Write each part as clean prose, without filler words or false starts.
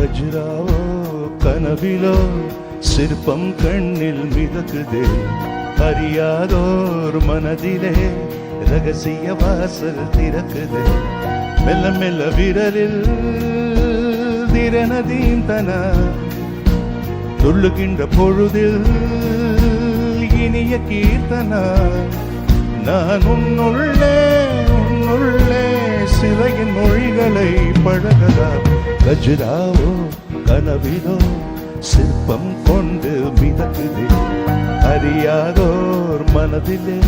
கஜ்ராவோ கனவிலோ சிற்பம் கண்ணில் மிதக்குதே, அறியாதோர் மனதிலே ரகசிய வாசல் திறக்குதே. மெல்ல மெல்ல விரலில் திறனதீந்தன, துள்ளுகின்ற பொழுதில் இனிய கீர்த்தனா. நான் உன்னுள்ளே சிறையின் மொழிகளை பழகதா. கஜ்ராவோ கனவிலோ சிற்பம் கொண்டு மிதக்குதே, அறியாதோர் மனதிலே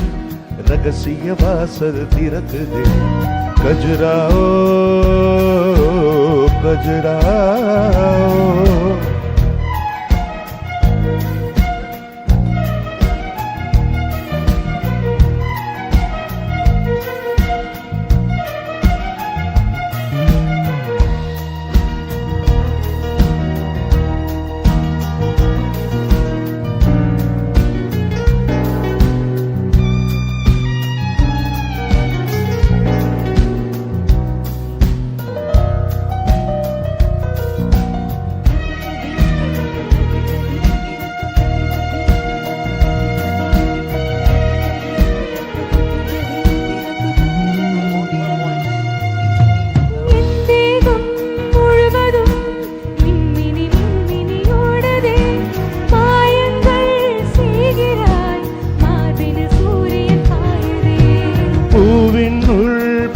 ரகசிய வாசல் திறக்குதே. கஜ்ராவோ கஜ்ராவோ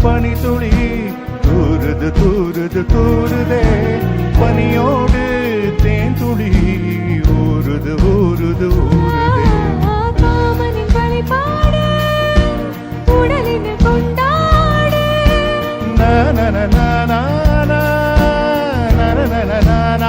பனித்துளி தூருது தூருது தூருதே, பனியோடு தேன் துளி ஊருது ஊருது ஊருதே. காமனின் வழிபாடு உடலின் கொண்டாடு, நனனனனனன நனனனனனன.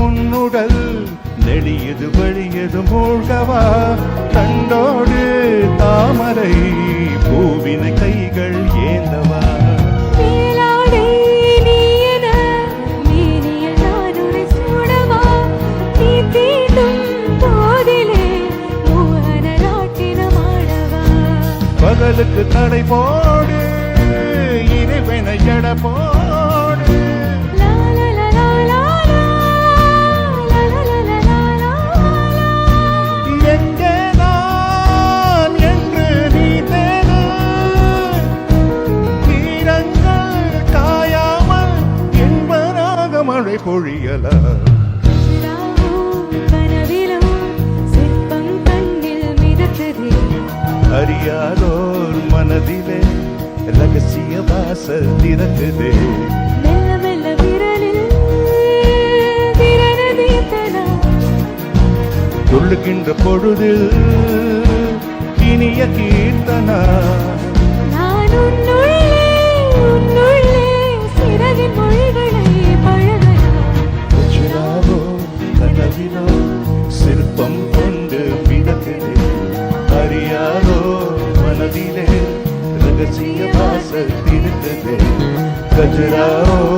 உன்னுடல் நெளியது வழியது மூழ்கவா, தண்டோடு தாமரை பூவினை கைகள் ஏந்தவா. பகலுக்கு தடை போடு, இறைவனை ஜட போடு. எங்கே நான் என்று நீ தேடு, ஈரங்கள் காயாமல் என்பனாக மழை பொழியலா. அறியாதோர் மனதிலே ரகசிய வாசல் திறக்குதே. மெல்ல மெல்ல விரலில் திறனதீந்தன, துள்ளுகின்ற பொழுதில் இனிய கீர்த்தனா. நான் உன்னுள்ளே சிறகின் மொழிகளை பழகலாம். கஜ்ராவோ கனவிலோ சிற்பம் கொண்டு மிதக்குதே, அறியாதோ மனதிலே ரகசிய வாசல் திறக்குதே. கஜ்ராவோ